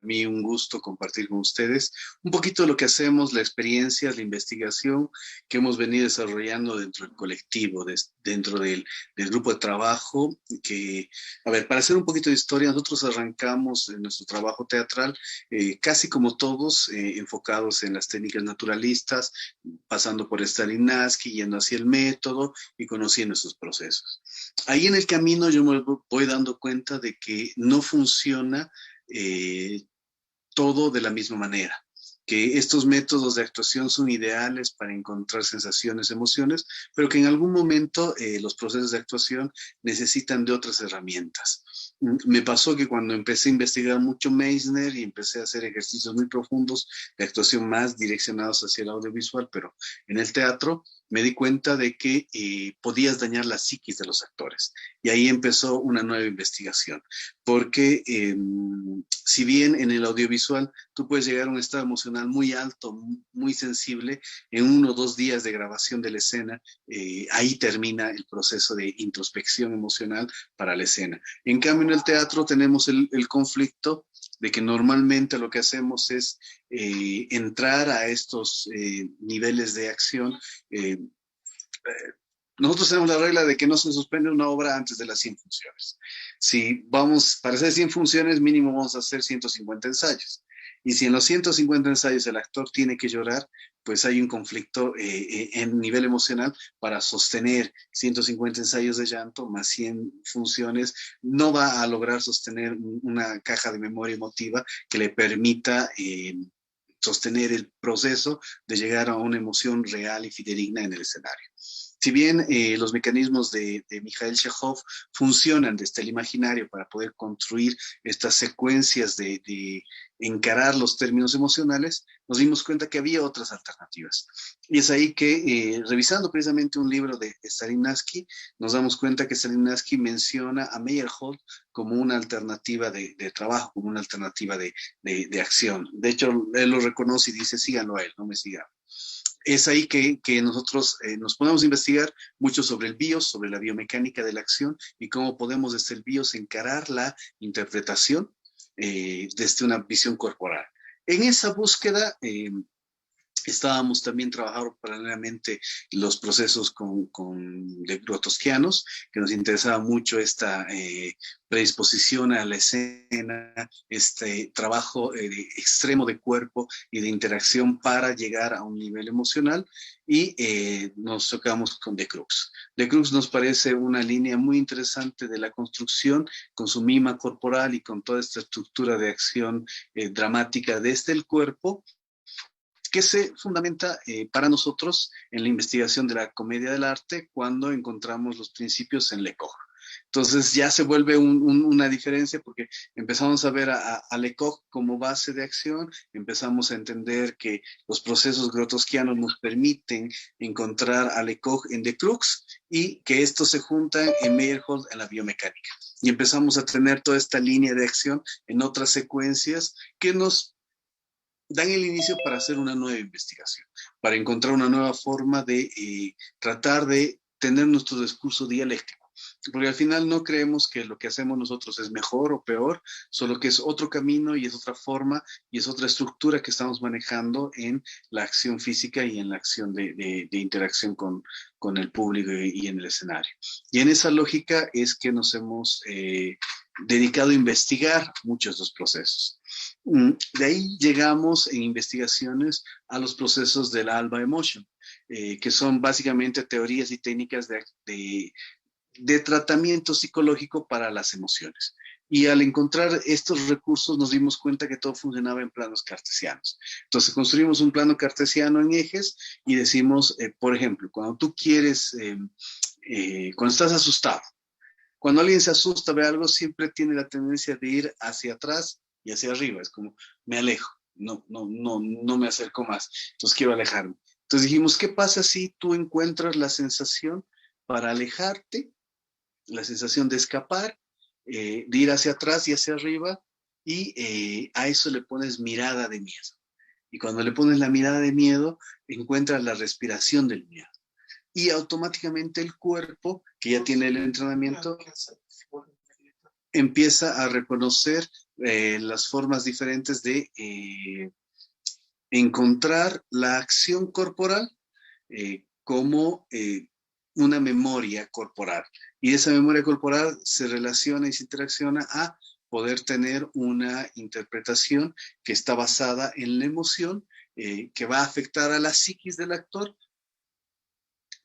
mí un gusto compartir con ustedes un poquito de lo que hacemos, la experiencia, la investigación que hemos venido desarrollando dentro del colectivo, dentro del grupo de trabajo. Que, a ver, para hacer un poquito de historia, nosotros arrancamos en nuestro trabajo teatral, casi como todos, enfocados en las técnicas naturalistas, pasando por Stanislavski, yendo hacia el método y conociendo esos procesos. Ahí en el camino yo me voy dando cuenta de que no funciona eh, todo de la misma manera, que estos métodos de actuación son ideales para encontrar sensaciones, emociones, pero que en algún momento los procesos de actuación necesitan de otras herramientas. Me pasó que cuando empecé a investigar mucho Meissner y empecé a hacer ejercicios muy profundos de actuación más direccionados hacia el audiovisual, pero en el teatro, me di cuenta de que podías dañar la psiquis de los actores. Y ahí empezó una nueva investigación, porque si bien en el audiovisual tú puedes llegar a un estado emocional muy alto, muy sensible, en 1 o 2 días de grabación de la escena, ahí termina el proceso de introspección emocional para la escena. En cambio, en el teatro tenemos el conflicto de que normalmente lo que hacemos es entrar a estos niveles de acción. eh, Nosotros tenemos la regla de que no se suspende una obra antes de las 100 funciones. Si vamos, para hacer 100 funciones, mínimo vamos a hacer 150 ensayos. Y si en los 150 ensayos el actor tiene que llorar, pues hay un conflicto en nivel emocional para sostener 150 ensayos de llanto más 100 funciones. No va a lograr sostener una caja de memoria emotiva que le permita sostener el proceso de llegar a una emoción real y fidedigna en el escenario. Si bien los mecanismos de Mikhail Chekhov funcionan desde el imaginario para poder construir estas secuencias de encarar los términos emocionales, nos dimos cuenta que había otras alternativas. Y es ahí que, revisando precisamente un libro de Stanislavski, nos damos cuenta que Stanislavski menciona a Meyerhold como una alternativa de trabajo, como una alternativa de acción. De hecho, él lo reconoce y dice, síganlo a él, no me sigan. Es ahí que nosotros nos ponemos a investigar mucho sobre el BIOS, sobre la biomecánica de la acción y cómo podemos desde el BIOS encarar la interpretación desde una visión corporal. En esa búsqueda estábamos también trabajando paralelamente los procesos de grotowskianos, que nos interesaba mucho esta predisposición a la escena, este trabajo extremo de cuerpo y de interacción para llegar a un nivel emocional, y nos tocamos con De Crux. De Crux nos parece una línea muy interesante de la construcción, con su mima corporal y con toda esta estructura de acción dramática desde el cuerpo, que se fundamenta para nosotros en la investigación de la comedia del arte cuando encontramos los principios en Lecoq. Entonces ya se vuelve una diferencia, porque empezamos a ver a Lecoq como base de acción, empezamos a entender que los procesos grotowskianos nos permiten encontrar a Lecoq en De Crux y que estos se juntan en Meyerhold en la biomecánica. Y empezamos a tener toda esta línea de acción en otras secuencias que nos dan el inicio para hacer una nueva investigación, para encontrar una nueva forma de tratar de tener nuestro discurso dialéctico. Porque al final no creemos que lo que hacemos nosotros es mejor o peor, solo que es otro camino y es otra forma y es otra estructura que estamos manejando en la acción física y en la acción de interacción con el público y en el escenario. Y en esa lógica es que nos hemos dedicado a investigar muchos de los procesos. De ahí llegamos en investigaciones a los procesos del Alba Emotion, que son básicamente teorías y técnicas de tratamiento psicológico para las emociones. Y al encontrar estos recursos nos dimos cuenta que todo funcionaba en planos cartesianos. Entonces construimos un plano cartesiano en ejes y decimos, por ejemplo, cuando tú quieres, cuando estás asustado, cuando alguien se asusta, ve algo, siempre tiene la tendencia de ir hacia atrás y hacia arriba. Es como, me alejo, no me acerco más. Entonces quiero alejarme. Entonces dijimos, ¿qué pasa si tú encuentras la sensación para alejarte, la sensación de escapar, de ir hacia atrás y hacia arriba, y a eso le pones mirada de miedo? Y cuando le pones la mirada de miedo, encuentras la respiración del miedo. Y automáticamente el cuerpo, que ya tiene el entrenamiento, empieza a reconocer las formas diferentes de encontrar la acción corporal como una memoria corporal. Y esa memoria corporal se relaciona y se interacciona a poder tener una interpretación que está basada en la emoción, que va a afectar a la psiquis del actor,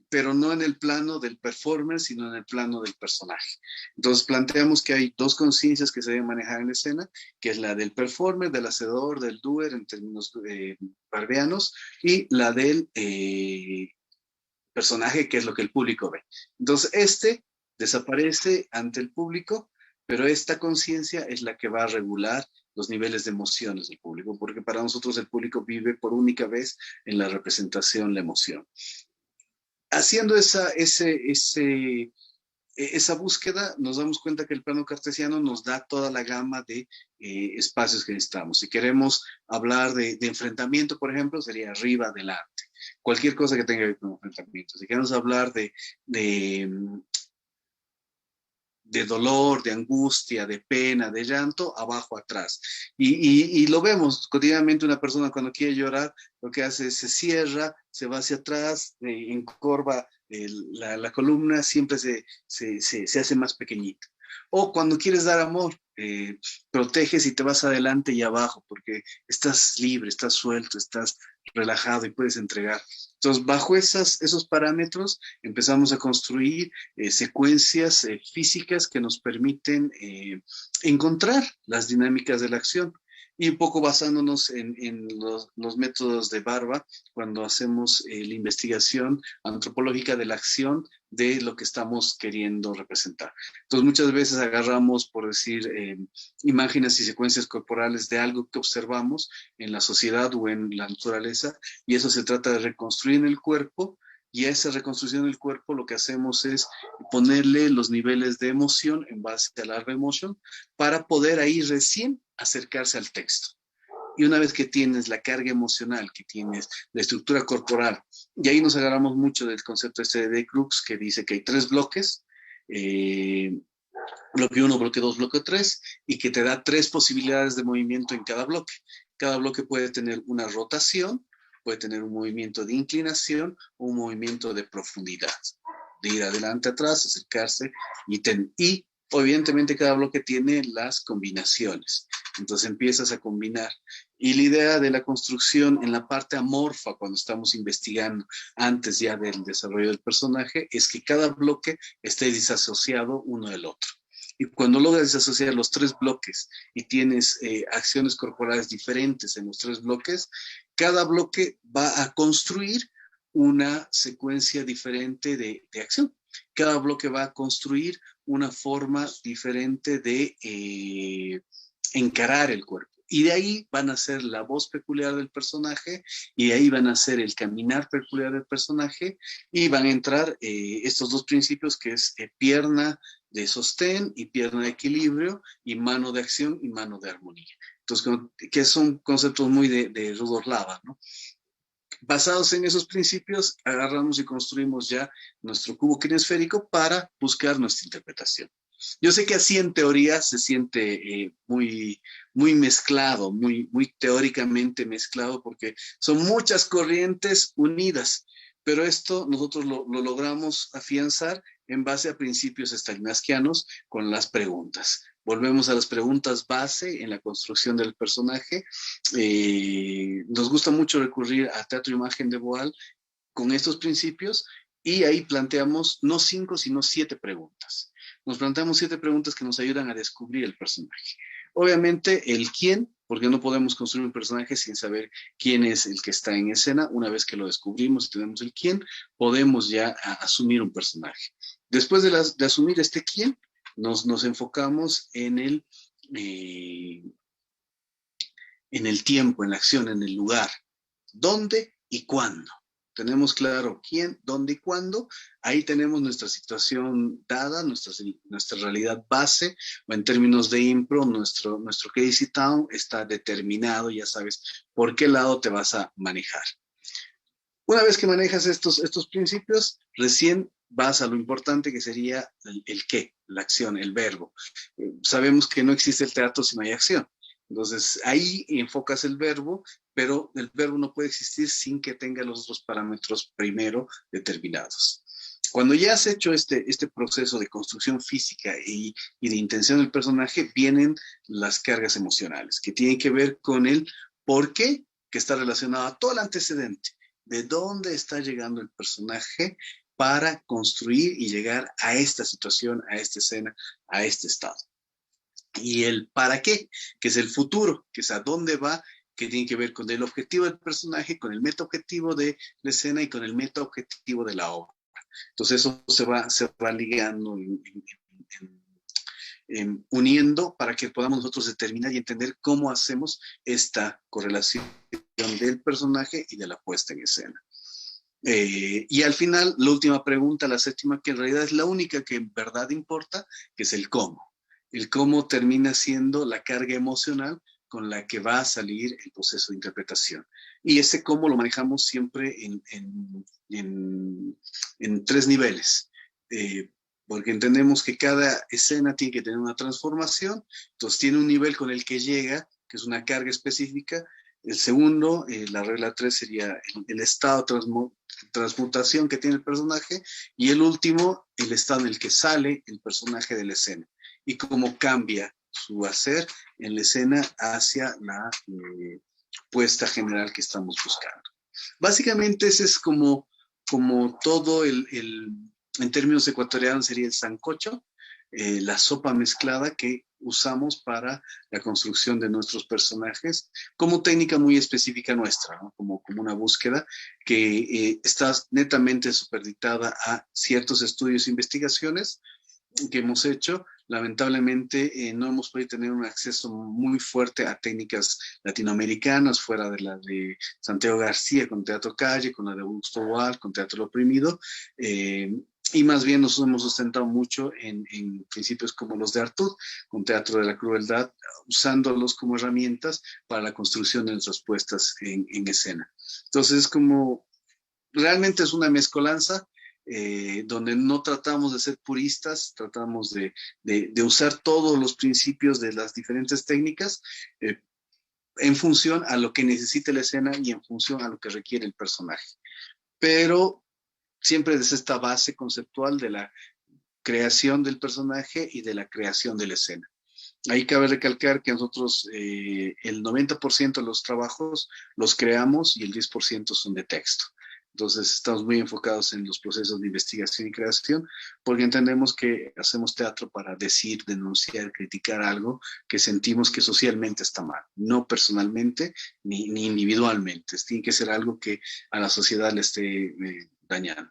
pero no en el plano del performer, sino en el plano del personaje. Entonces planteamos que hay dos conciencias que se deben manejar en la escena, que es la del performer, del hacedor, del doer en términos barbianos, y la del personaje, que es lo que el público ve. Entonces este desaparece ante el público, pero esta conciencia es la que va a regular los niveles de emociones del público, porque para nosotros el público vive por única vez en la representación la emoción. Haciendo esa búsqueda, nos damos cuenta que el plano cartesiano nos da toda la gama de espacios que necesitamos. Si queremos hablar de enfrentamiento, por ejemplo, sería arriba, adelante. Cualquier cosa que tenga que ver con enfrentamiento. Si queremos hablar de dolor, de angustia, de pena, de llanto, abajo, atrás. Y lo vemos cotidianamente, una persona cuando quiere llorar, lo que hace es se cierra, se va hacia atrás, encorva la columna, siempre se hace más pequeñita. O cuando quieres dar amor, proteges y te vas adelante y abajo, porque estás libre, estás suelto, estás relajado y puedes entregar. Entonces, bajo esos parámetros, empezamos a construir secuencias físicas que nos permiten encontrar las dinámicas de la acción. Y un poco basándonos en los métodos de Barba, cuando hacemos la investigación antropológica de la acción de lo que estamos queriendo representar. Entonces, muchas veces agarramos, por decir, imágenes y secuencias corporales de algo que observamos en la sociedad o en la naturaleza, y eso se trata de reconstruir en el cuerpo, y a esa reconstrucción del cuerpo lo que hacemos es ponerle los niveles de emoción en base a la emotion para poder ahí recién acercarse al texto. Y una vez que tienes la carga emocional, que tienes la estructura corporal, y ahí nos agarramos mucho del concepto este de Crux, que dice que hay 3 bloques, bloque 1, bloque 2, bloque 3, y que te da 3 posibilidades de movimiento en cada bloque. Cada bloque puede tener una rotación, puede tener un movimiento de inclinación o un movimiento de profundidad, de ir adelante, atrás, acercarse y evidentemente cada bloque tiene las combinaciones. Entonces empiezas a combinar. Y la idea de la construcción en la parte amorfa, cuando estamos investigando antes ya del desarrollo del personaje, es que cada bloque esté disasociado uno del otro. Y cuando logras desasociar los 3 bloques y tienes acciones corporales diferentes en los 3 bloques, cada bloque va a construir una secuencia diferente de acción. Cada bloque va a construir una forma diferente de encarar el cuerpo. Y de ahí van a ser la voz peculiar del personaje, y de ahí van a ser el caminar peculiar del personaje, y van a entrar estos 2 principios, que es pierna de sostén y pierna de equilibrio, y mano de acción y mano de armonía. Entonces, que son conceptos muy de Rudolf Lava, ¿no? Basados en esos principios, agarramos y construimos ya nuestro cubo kinesférico para buscar nuestra interpretación. Yo sé que así en teoría se siente muy, muy mezclado, muy teóricamente mezclado, porque son muchas corrientes unidas, pero esto nosotros lo logramos afianzar en base a principios stanislavskianos con las preguntas. Volvemos a las preguntas base en la construcción del personaje. Nos gusta mucho recurrir a teatro imagen de Boal con estos principios, y ahí planteamos no 5, sino 7 preguntas. Nos planteamos 7 preguntas que nos ayudan a descubrir el personaje. Obviamente el quién, porque no podemos construir un personaje sin saber quién es el que está en escena. Una vez que lo descubrimos y tenemos el quién, podemos ya asumir un personaje. Después de asumir este quién, nos enfocamos en el tiempo, en la acción, en el lugar. ¿Dónde y cuándo? Tenemos claro quién, dónde y cuándo. Ahí tenemos nuestra situación dada, nuestra realidad base, o en términos de impro, nuestro crazy town está determinado, ya sabes por qué lado te vas a manejar. Una vez que manejas estos principios, recién vas a lo importante que sería el qué, la acción, el verbo. Sabemos que no existe el teatro si no hay acción. Entonces, ahí enfocas el verbo, pero el verbo no puede existir sin que tenga los otros parámetros primero determinados. Cuando ya has hecho este proceso de construcción física y de intención del personaje, vienen las cargas emocionales, que tienen que ver con el por qué, que está relacionado a todo el antecedente, de dónde está llegando el personaje para construir y llegar a esta situación, a esta escena, a este estado. Y el para qué, que es el futuro, que es a dónde va, que tiene que ver con el objetivo del personaje, con el metaobjetivo de la escena y con el metaobjetivo de la obra. Entonces eso se va ligando, uniendo para que podamos nosotros determinar y entender cómo hacemos esta correlación del personaje y de la puesta en escena. Y al final, la última pregunta, la séptima, que en realidad es la única que en verdad importa, que es el cómo. El cómo termina siendo la carga emocional con la que va a salir el proceso de interpretación. Y ese cómo lo manejamos siempre en tres niveles. Porque entendemos que cada escena tiene que tener una transformación, entonces tiene un nivel con el que llega, que es una carga específica. El segundo, la regla 3 sería el estado de transmutación que tiene el personaje, y el último, el estado en el que sale el personaje de la escena y cómo cambia su hacer en la escena hacia la puesta general que estamos buscando. Básicamente ese es como todo en términos ecuatorianos sería el sancocho, la sopa mezclada que usamos para la construcción de nuestros personajes, como técnica muy específica nuestra, ¿no? como una búsqueda que está netamente supeditada a ciertos estudios e investigaciones que hemos hecho. Lamentablemente no hemos podido tener un acceso muy fuerte a técnicas latinoamericanas, fuera de la de Santiago García con Teatro Calle, con la de Augusto Boal, con Teatro Lo Oprimido, y más bien nos hemos sustentado mucho en principios como los de Artud, con Teatro de la Crueldad, usándolos como herramientas para la construcción de nuestras puestas en escena. Entonces es como, realmente es una mezcolanza, donde no tratamos de ser puristas, tratamos de usar todos los principios de las diferentes técnicas en función a lo que necesite la escena y en función a lo que requiere el personaje. Pero siempre desde esta base conceptual de la creación del personaje y de la creación de la escena. Ahí cabe recalcar que nosotros el 90% de los trabajos los creamos y el 10% son de texto. Entonces estamos muy enfocados en los procesos de investigación y creación porque entendemos que hacemos teatro para decir, denunciar, criticar algo que sentimos que socialmente está mal, no personalmente ni individualmente. Tiene que ser algo que a la sociedad le esté dañando.